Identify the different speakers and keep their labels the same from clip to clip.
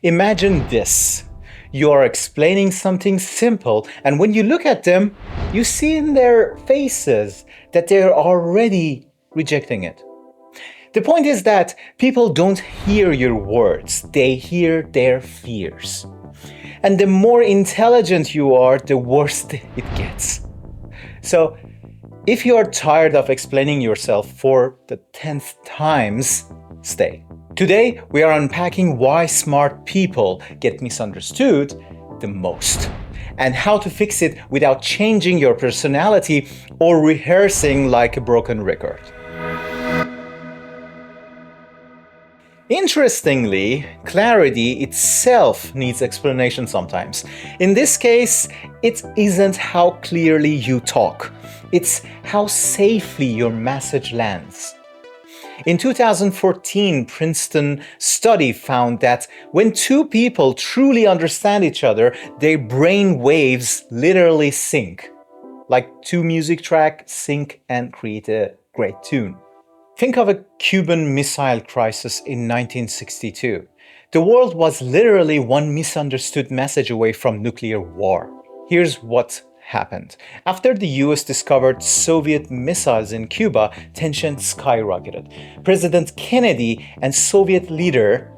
Speaker 1: Imagine this. You are explaining something simple, and when you look at them, you see in their faces that they're already rejecting it. The point is that people don't hear your words, they hear their fears. And the more intelligent you are, the worse it gets. So, if you are tired of explaining yourself for the 10th times, stay. Today, we are unpacking why smart people get misunderstood the most, and how to fix it without changing your personality or rehearsing like a broken record. Interestingly, clarity itself needs explanation sometimes. In this case, it isn't how clearly you talk, it's how safely your message lands. In 2014, Princeton study found that when two people truly understand each other, their brain waves literally sync. Like two music tracks sync and create a great tune. Think of a Cuban Missile Crisis in 1962. The world was literally one misunderstood message away from nuclear war. Here's what happened. After the US discovered Soviet missiles in Cuba, tension skyrocketed. President Kennedy and Soviet leader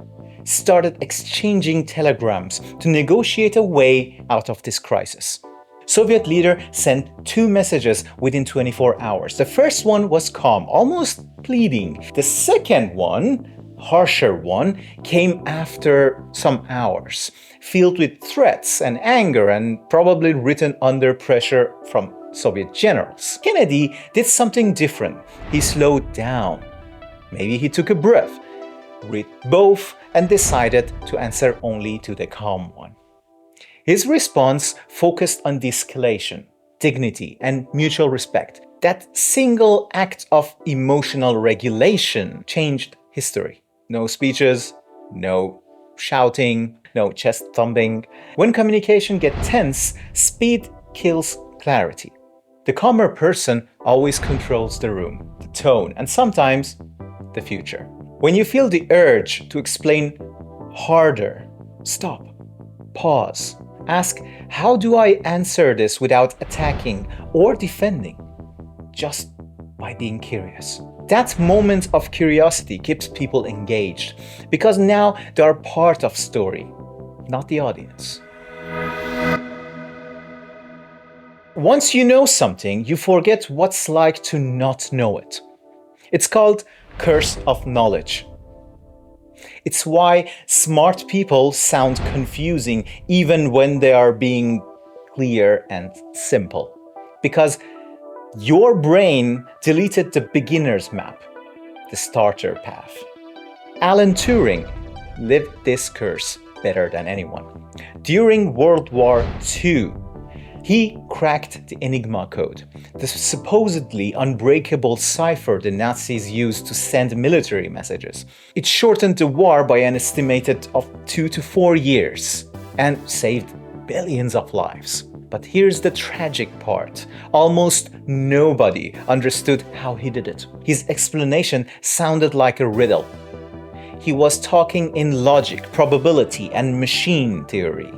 Speaker 1: started exchanging telegrams to negotiate a way out of this crisis. Soviet leader sent two messages within 24 hours. The first one was calm, almost pleading. The second one, harsher one, came after some hours, filled with threats and anger and probably written under pressure from Soviet generals. Kennedy did something different. He slowed down. Maybe he took a breath, read both, and decided to answer only to the calm one. His response focused on de-escalation, dignity, and mutual respect. That single act of emotional regulation changed history. No speeches, no shouting, no chest thumping. When communication gets tense, speed kills clarity. The calmer person always controls the room, the tone, and sometimes the future. When you feel the urge to explain harder, stop, pause. Ask, how do I answer this without attacking or defending? Just by being curious. That moment of curiosity keeps people engaged because now they are part of story, not the audience. Once you know something, you forget what's like to not know it. It's called curse of knowledge. It's why smart people sound confusing even when they are being clear and simple. Because your brain deleted the beginner's map, the starter path. Alan Turing lived this curse better than anyone. During World War II, he cracked the Enigma code, the supposedly unbreakable cipher the Nazis used to send military messages. It shortened the war by an estimated of 2 to 4 years and saved billions of lives. But here's the tragic part. Almost nobody understood how he did it. His explanation sounded like a riddle. He was talking in logic, probability, and machine theory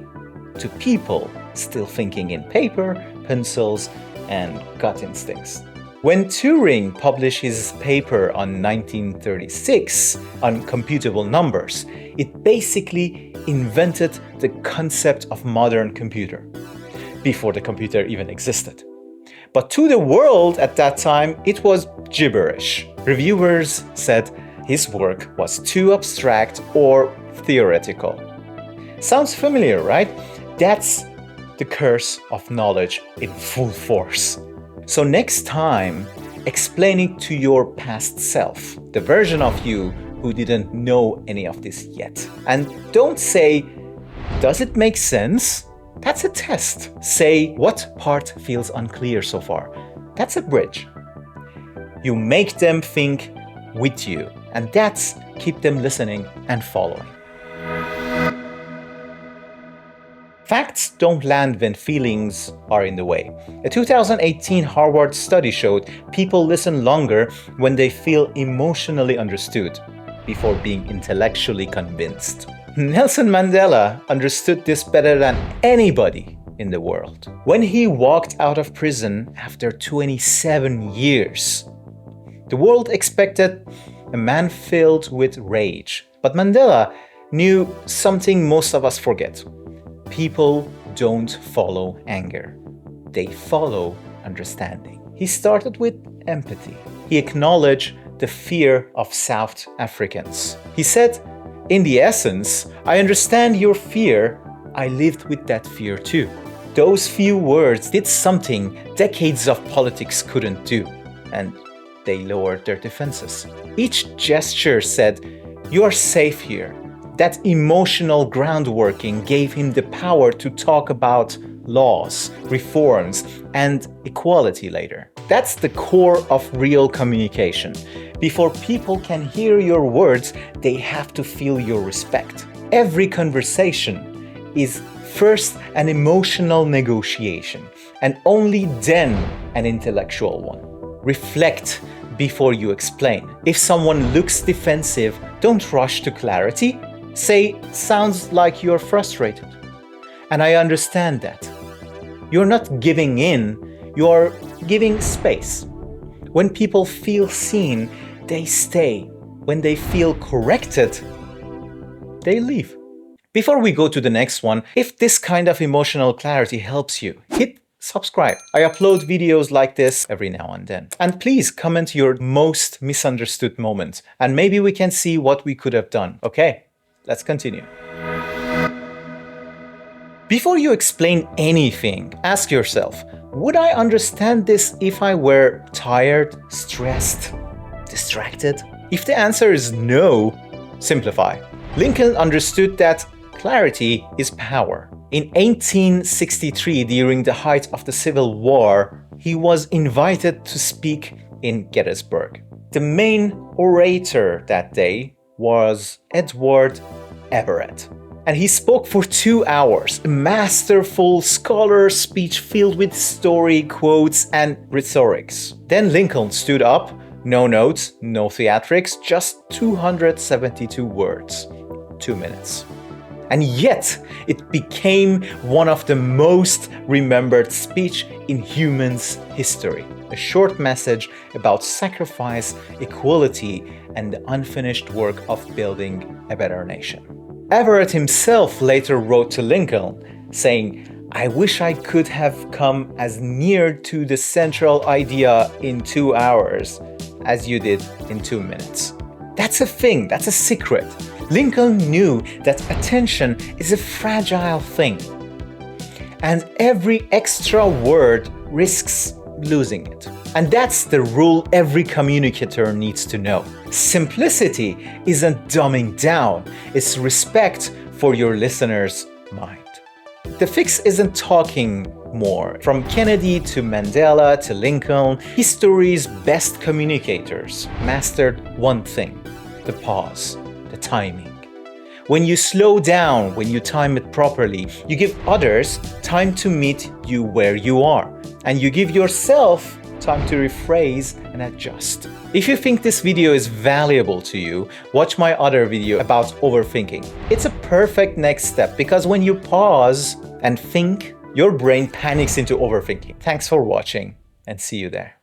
Speaker 1: to people still thinking in paper, pencils, and gut instincts. When Turing published his paper on 1936 on computable numbers, it basically invented the concept of modern computer, before the computer even existed. But to the world at that time, it was gibberish. Reviewers said his work was too abstract or theoretical. Sounds familiar, right? That's the curse of knowledge in full force. So next time, explain it to your past self, the version of you who didn't know any of this yet. And don't say, does it make sense? That's a test. Say, what part feels unclear so far? That's a bridge. You make them think with you, and that's keep them listening and following. Facts don't land when feelings are in the way. A 2018 Harvard study showed people listen longer when they feel emotionally understood before being intellectually convinced. Nelson Mandela understood this better than anybody in the world. When he walked out of prison after 27 years, the world expected a man filled with rage. But Mandela knew something most of us forget. People don't follow anger. They follow understanding. He started with empathy. He acknowledged the fear of South Africans. He said, "In the essence, I understand your fear. I lived with that fear too." Those few words did something decades of politics couldn't do, and they lowered their defenses. Each gesture said, "You are safe here." That emotional groundworking gave him the power to talk about laws, reforms, and equality later. That's the core of real communication. Before people can hear your words, they have to feel your respect. Every conversation is first an emotional negotiation, and only then an intellectual one. Reflect before you explain. If someone looks defensive, don't rush to clarity. Say, "Sounds like you're frustrated." And I understand that. You're not giving in, you're giving space. When people feel seen, they stay. When they feel corrected, they leave. Before we go to the next one, if this kind of emotional clarity helps you, hit subscribe. I upload videos like this every now and then. And please comment your most misunderstood moment, and maybe we can see what we could have done. Okay, let's continue. Before you explain anything, ask yourself, would I understand this if I were tired, stressed, distracted? If the answer is no, simplify. Lincoln understood that clarity is power. In 1863, during the height of the Civil War, he was invited to speak in Gettysburg. The main orator that day was Edward Everett. And he spoke for 2 hours, a masterful scholar speech filled with story, quotes, and rhetorics. Then Lincoln stood up, no notes, no theatrics, just 272 words, 2 minutes. And yet, it became one of the most remembered speech in humans' history. A short message about sacrifice, equality, and the unfinished work of building a better nation. Everett himself later wrote to Lincoln, saying, "I wish I could have come as near to the central idea in 2 hours as you did in 2 minutes." That's a thing, that's a secret. Lincoln knew that attention is a fragile thing, and every extra word risks losing it. And that's the rule every communicator needs to know. Simplicity isn't dumbing down, it's respect for your listener's mind. The fix isn't talking more. From Kennedy to Mandela to Lincoln, history's best communicators mastered one thing: the pause, the timing. When you slow down, when you time it properly, you give others time to meet you where you are, and you give yourself time to rephrase and adjust. If you think this video is valuable to you, watch my other video about overthinking. It's a perfect next step because when you pause and think, your brain panics into overthinking. Thanks for watching and see you there.